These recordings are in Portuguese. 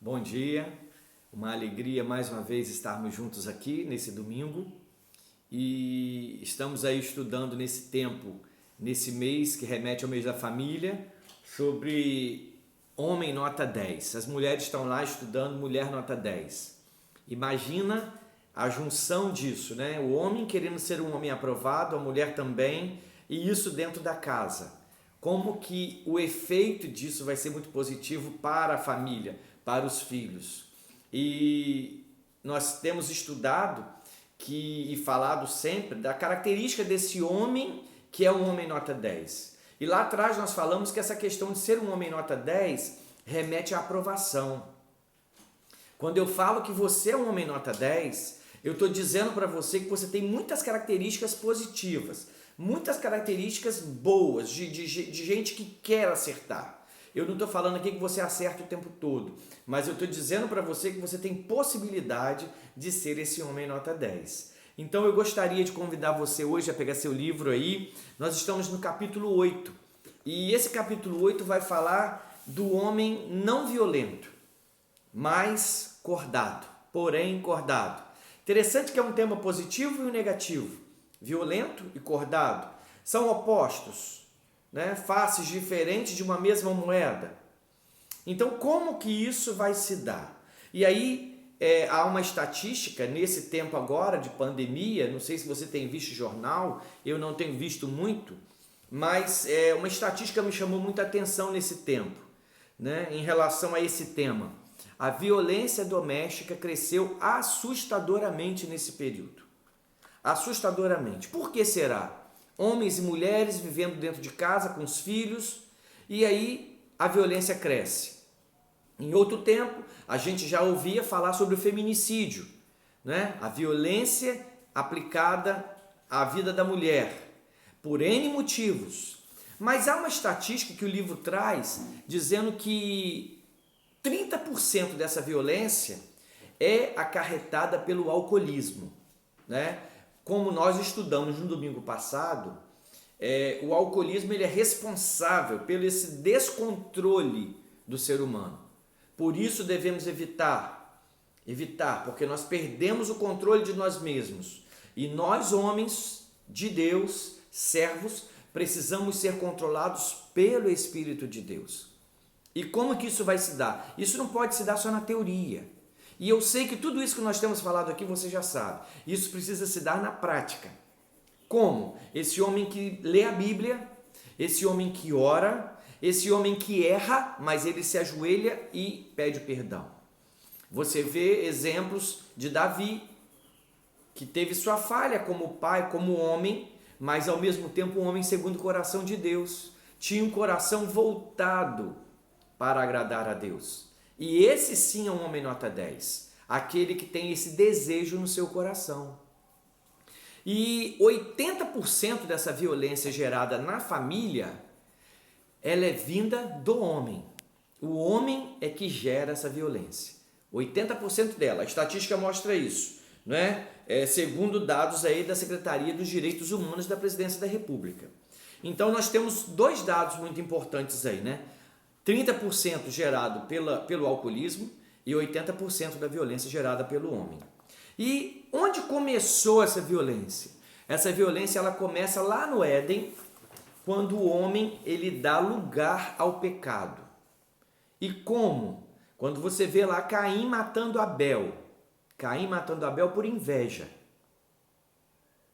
Bom dia, uma alegria mais uma vez estarmos juntos aqui nesse domingo e estamos aí estudando nesse tempo, nesse mês que remete ao mês da família, sobre homem nota 10. As mulheres estão lá estudando mulher nota 10. Imagina a junção disso, né? O homem querendo ser um homem aprovado, a mulher também, e isso dentro da casa. Como que o efeito disso vai ser muito positivo para a família, para os filhos. E nós temos estudado e falado sempre da característica desse homem que é um homem nota 10. E lá atrás nós falamos que essa questão de ser um homem nota 10 remete à aprovação. Quando eu falo que você é um homem nota 10, eu estou dizendo para você que você tem muitas características positivas, muitas características boas, de gente que quer acertar. Eu não estou falando aqui que você acerta o tempo todo, mas eu estou dizendo para você que você tem possibilidade de ser esse homem nota 10. Então eu gostaria de convidar você hoje a pegar seu livro aí. Nós estamos no capítulo 8 e esse capítulo 8 vai falar do homem não violento, mas cordado, porém cordado. Interessante que é um tema positivo e um negativo. Violento e cordado são opostos, né? Faces diferentes de uma mesma moeda. Então, como que isso vai se dar? E aí, há uma estatística nesse tempo agora de pandemia, não sei se você tem visto jornal, eu não tenho visto muito, mas uma estatística me chamou muita atenção nesse tempo, né? Em relação a esse tema. A violência doméstica cresceu assustadoramente nesse período. Assustadoramente. Por que será? Homens e mulheres vivendo dentro de casa com os filhos, e aí a violência cresce. Em outro tempo, a gente já ouvia falar sobre o feminicídio, né? A violência aplicada à vida da mulher, por N motivos. Mas há uma estatística que o livro traz, dizendo que 30% dessa violência é acarretada pelo alcoolismo, né? Como nós estudamos no domingo passado, o alcoolismo ele é responsável pelo esse descontrole do ser humano. Por isso devemos evitar, porque nós perdemos o controle de nós mesmos. E nós, homens de Deus, servos, precisamos ser controlados pelo Espírito de Deus. E como que isso vai se dar? Isso não pode se dar só na teoria. E eu sei que tudo isso que nós temos falado aqui você já sabe. Isso precisa se dar na prática. Como? Esse homem que lê a Bíblia, esse homem que ora, esse homem que erra, mas ele se ajoelha e pede perdão. Você vê exemplos de Davi, que teve sua falha como pai, como homem, mas ao mesmo tempo um homem segundo o coração de Deus. Tinha um coração voltado para agradar a Deus. E esse sim é um homem nota 10, aquele que tem esse desejo no seu coração. E 80% dessa violência gerada na família, ela é vinda do homem. O homem é que gera essa violência. 80% dela, a estatística mostra isso, não é? Segundo dados aí da Secretaria dos Direitos Humanos da Presidência da República. Então nós temos dois dados muito importantes aí, né? 30% gerado pelo alcoolismo e 80% da violência gerada pelo homem. E onde começou essa violência? Essa violência ela começa lá no Éden, quando o homem ele dá lugar ao pecado. E como? Quando você vê lá Caim matando Abel. Caim matando Abel por inveja.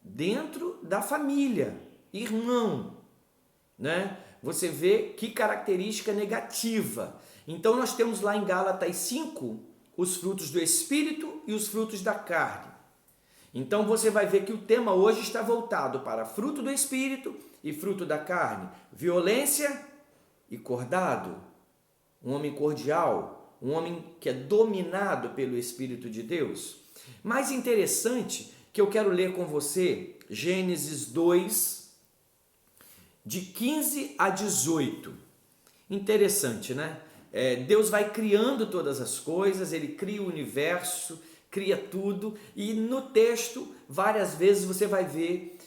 Dentro da família, irmão, né? Você vê que característica negativa. Então nós temos lá em Gálatas 5 os frutos do Espírito e os frutos da carne. Então você vai ver que o tema hoje está voltado para fruto do Espírito e fruto da carne. Violência e cordado. Um homem cordial, um homem que é dominado pelo Espírito de Deus. Mais interessante que eu quero ler com você, Gênesis 2, de 15 a 18. Interessante, né? Deus vai criando todas as coisas, ele cria o universo, cria tudo, e no texto, várias vezes você vai ver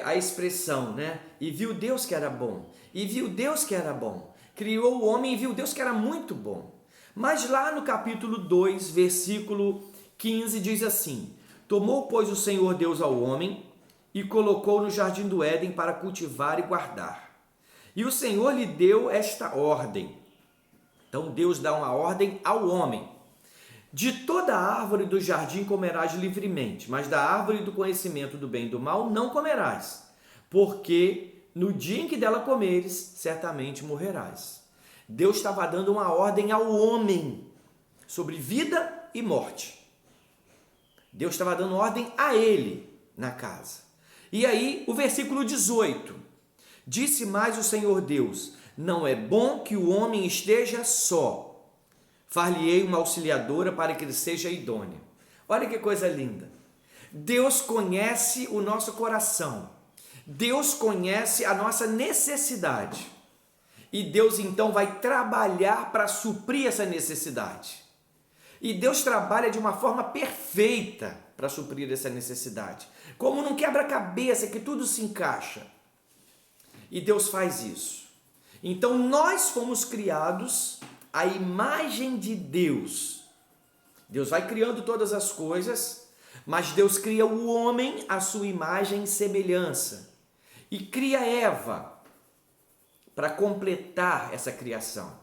a expressão, né? E viu Deus que era bom, e viu Deus que era bom. Criou o homem e viu Deus que era muito bom. Mas lá no capítulo 2, versículo 15, diz assim: Tomou, pois, o Senhor Deus ao homem e colocou no jardim do Éden para cultivar e guardar. E o Senhor lhe deu esta ordem. Então Deus dá uma ordem ao homem: de toda a árvore do jardim comerás livremente, mas da árvore do conhecimento do bem e do mal não comerás, porque no dia em que dela comeres, certamente morrerás. Deus estava dando uma ordem ao homem sobre vida e morte. Deus estava dando ordem a ele na casa. E aí, o versículo 18: Disse mais o Senhor Deus: Não é bom que o homem esteja só. Far-lhe-ei uma auxiliadora para que ele seja idôneo. Olha que coisa linda. Deus conhece o nosso coração. Deus conhece a nossa necessidade. E Deus então vai trabalhar para suprir essa necessidade. E Deus trabalha de uma forma perfeita para suprir essa necessidade. Como num quebra-cabeça que tudo se encaixa. E Deus faz isso. Então nós fomos criados à imagem de Deus. Deus vai criando todas as coisas, mas Deus cria o homem à sua imagem e semelhança. E cria Eva para completar essa criação.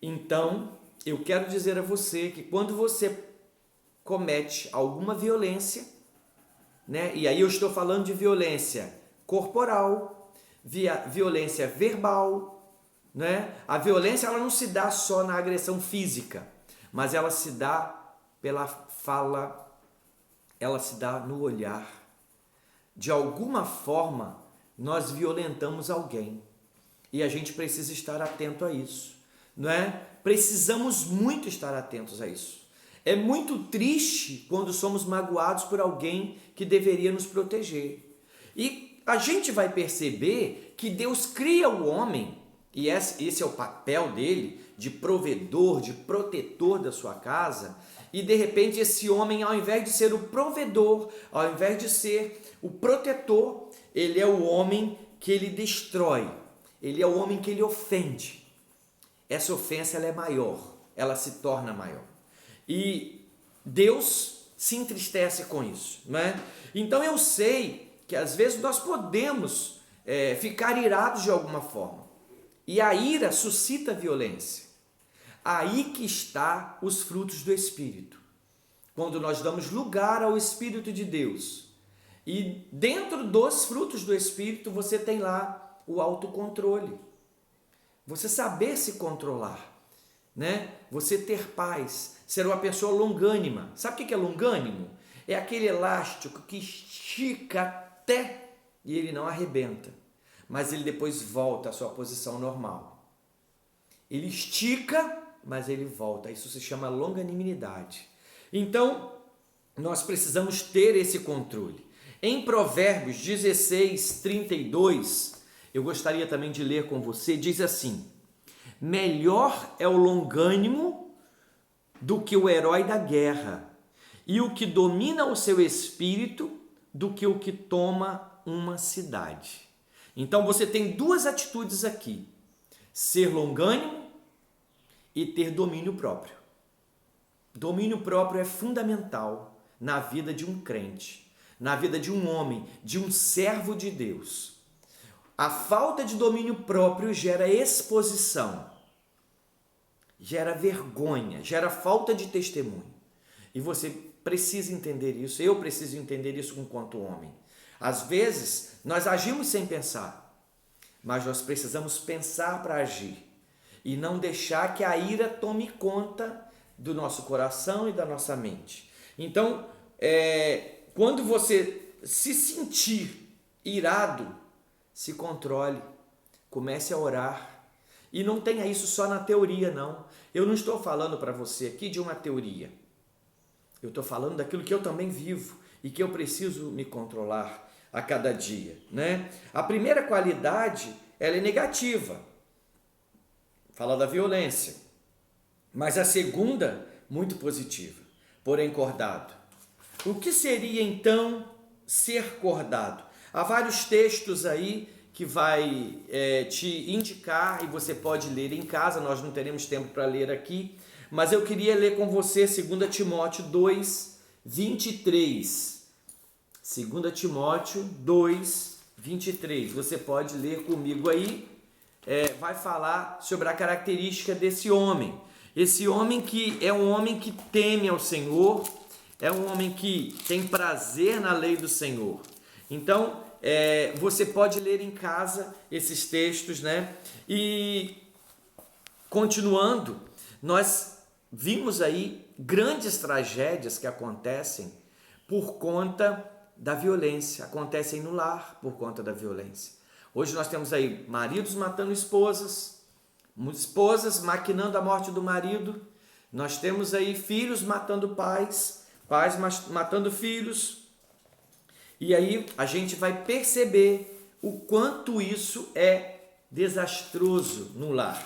Então, eu quero dizer a você que quando você comete alguma violência, né? E aí eu estou falando de violência corporal, violência verbal, né? A violência ela não se dá só na agressão física, mas ela se dá pela fala, ela se dá no olhar. De alguma forma, nós violentamos alguém e a gente precisa estar atento a isso, não é? Precisamos muito estar atentos a isso. É muito triste quando somos magoados por alguém que deveria nos proteger. E a gente vai perceber que Deus cria o homem, e esse é o papel dele, de provedor, de protetor da sua casa, e de repente esse homem, ao invés de ser o provedor, ao invés de ser o protetor, ele é o homem que ele destrói, ele é o homem que ele ofende. Essa ofensa ela é maior, ela se torna maior. E Deus se entristece com isso, não é? Então eu sei que às vezes nós podemos ficar irados de alguma forma. E a ira suscita violência. Aí que está os frutos do Espírito. Quando nós damos lugar ao Espírito de Deus. E dentro dos frutos do Espírito você tem lá o autocontrole. Você saber se controlar, né? Você ter paz, ser uma pessoa longânima. Sabe o que é longânimo? É aquele elástico que estica até e ele não arrebenta, mas ele depois volta à sua posição normal. Ele estica, mas ele volta. Isso se chama longanimidade. Então, nós precisamos ter esse controle. Em Provérbios 16, 32, eu gostaria também de ler com você, diz assim: melhor é o longânimo do que o herói da guerra, e o que domina o seu espírito do que o que toma uma cidade. Então você tem duas atitudes aqui: ser longânimo e ter domínio próprio. Domínio próprio é fundamental na vida de um crente, na vida de um homem, de um servo de Deus. A falta de domínio próprio gera exposição, gera vergonha, gera falta de testemunho. E você precisa entender isso, eu preciso entender isso enquanto homem. Às vezes, nós agimos sem pensar, mas nós precisamos pensar para agir e não deixar que a ira tome conta do nosso coração e da nossa mente. Então, quando você se sentir irado, se controle, comece a orar. E não tenha isso só na teoria, não. Eu não estou falando para você aqui de uma teoria. Eu estou falando daquilo que eu também vivo e que eu preciso me controlar a cada dia, né? A primeira qualidade, ela é negativa. Fala da violência. Mas a segunda, muito positiva, porém cordado. O que seria então ser cordado? Há vários textos aí que vai te indicar, e você pode ler em casa, nós não teremos tempo para ler aqui, mas eu queria ler com você 2 Timóteo 2, 23. 2 Timóteo 2, 23. Você pode ler comigo aí. Vai falar sobre a característica desse homem. Esse homem que é um homem que teme ao Senhor, é um homem que tem prazer na lei do Senhor. Então, você pode ler em casa esses textos, né? E continuando, nós vimos aí grandes tragédias que acontecem por conta da violência, acontecem no lar por conta da violência. Hoje nós temos aí maridos matando esposas maquinando a morte do marido, nós temos aí filhos matando pais, pais matando filhos, e aí a gente vai perceber o quanto isso é desastroso no lar.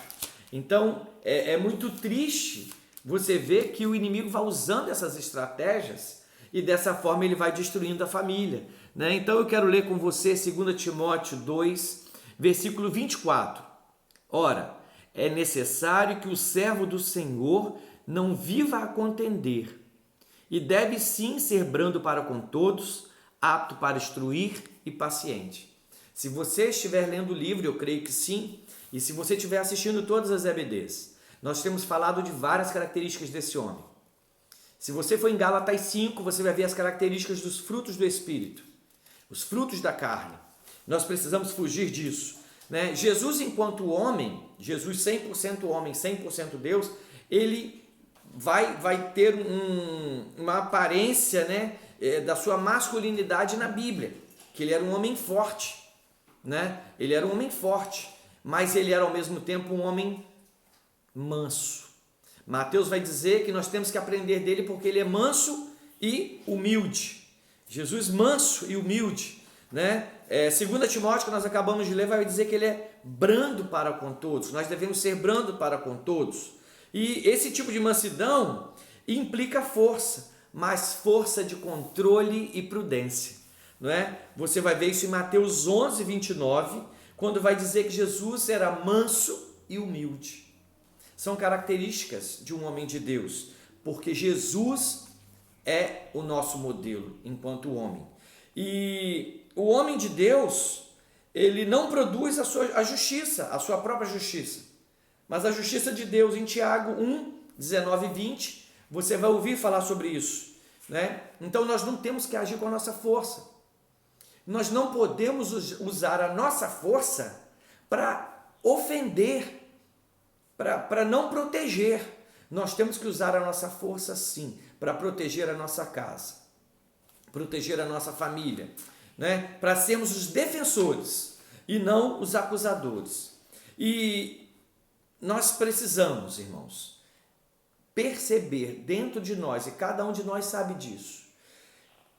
Então é muito triste você ver que o inimigo vai usando essas estratégias e dessa forma ele vai destruindo a família, né? Então eu quero ler com você 2 Timóteo 2, versículo 24. Ora, é necessário que o servo do Senhor não viva a contender, e deve sim ser brando para com todos, apto para instruir e paciente. Se você estiver lendo o livro, eu creio que sim, e se você estiver assistindo todas as EBDs, nós temos falado de várias características desse homem. Se você for em Gálatas 5, você vai ver as características dos frutos do Espírito, os frutos da carne. Nós precisamos fugir disso, né? Jesus, enquanto homem, Jesus 100% homem, 100% Deus, ele vai ter uma aparência, né, da sua masculinidade na Bíblia, que ele era um homem forte, né? Ele era um homem forte, mas ele era ao mesmo tempo um homem manso. Mateus vai dizer que nós temos que aprender dele porque ele é manso e humilde. Jesus manso e humilde, né? 2 Timóteo, que nós acabamos de ler, vai dizer que ele é brando para com todos. Nós devemos ser brando para com todos. E esse tipo de mansidão implica força, mas força de controle e prudência, não é? Você vai ver isso em Mateus 11, 29, quando vai dizer que Jesus era manso e humilde. São características de um homem de Deus, porque Jesus é o nosso modelo enquanto homem. E o homem de Deus, ele não produz a justiça, a sua própria justiça, mas a justiça de Deus. Em Tiago 1, 19 e 20, você vai ouvir falar sobre isso, né? Então nós não temos que agir com a nossa força. Nós não podemos usar a nossa força para ofender, para não proteger. Nós temos que usar a nossa força sim, para proteger a nossa casa, proteger a nossa família, né? Para sermos os defensores e não os acusadores. E nós precisamos, irmãos, perceber dentro de nós, e cada um de nós sabe disso,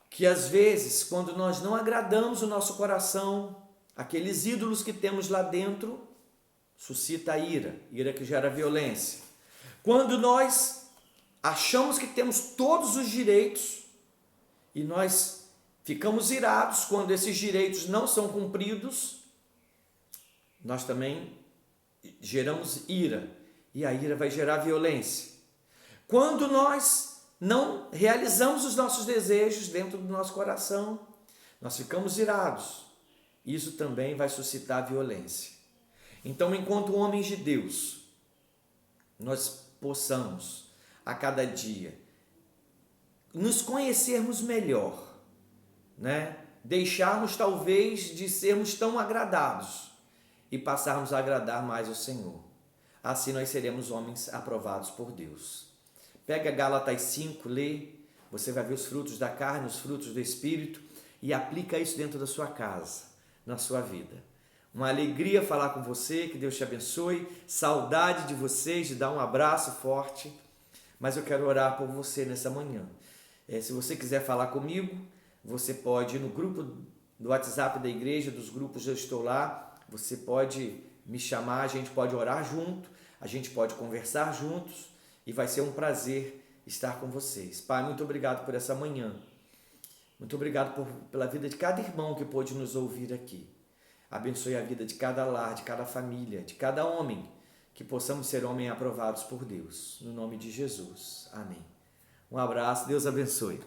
que às vezes, quando nós não agradamos o nosso coração, aqueles ídolos que temos lá dentro, suscita a ira que gera violência. Quando nós achamos que temos todos os direitos e nós ficamos irados quando esses direitos não são cumpridos, nós também geramos ira, e a ira vai gerar violência. Quando nós não realizamos os nossos desejos dentro do nosso coração, nós ficamos irados, isso também vai suscitar violência. Então, enquanto homens de Deus, nós possamos a cada dia nos conhecermos melhor, né? Deixarmos talvez de sermos tão agradados e passarmos a agradar mais o Senhor. Assim nós seremos homens aprovados por Deus. Pega Gálatas 5, lê, você vai ver os frutos da carne, os frutos do Espírito, e aplica isso dentro da sua casa, na sua vida. Uma alegria falar com você, que Deus te abençoe, saudade de vocês, de dar um abraço forte, mas eu quero orar por você nessa manhã. Se você quiser falar comigo, você pode ir no grupo do WhatsApp da igreja, dos grupos Eu Estou Lá, você pode me chamar, a gente pode orar junto, a gente pode conversar juntos, e vai ser um prazer estar com vocês. Pai, muito obrigado por essa manhã, muito obrigado pela vida de cada irmão que pôde nos ouvir aqui. Abençoe a vida de cada lar, de cada família, de cada homem, que possamos ser homens aprovados por Deus. No nome de Jesus. Amém. Um abraço, Deus abençoe.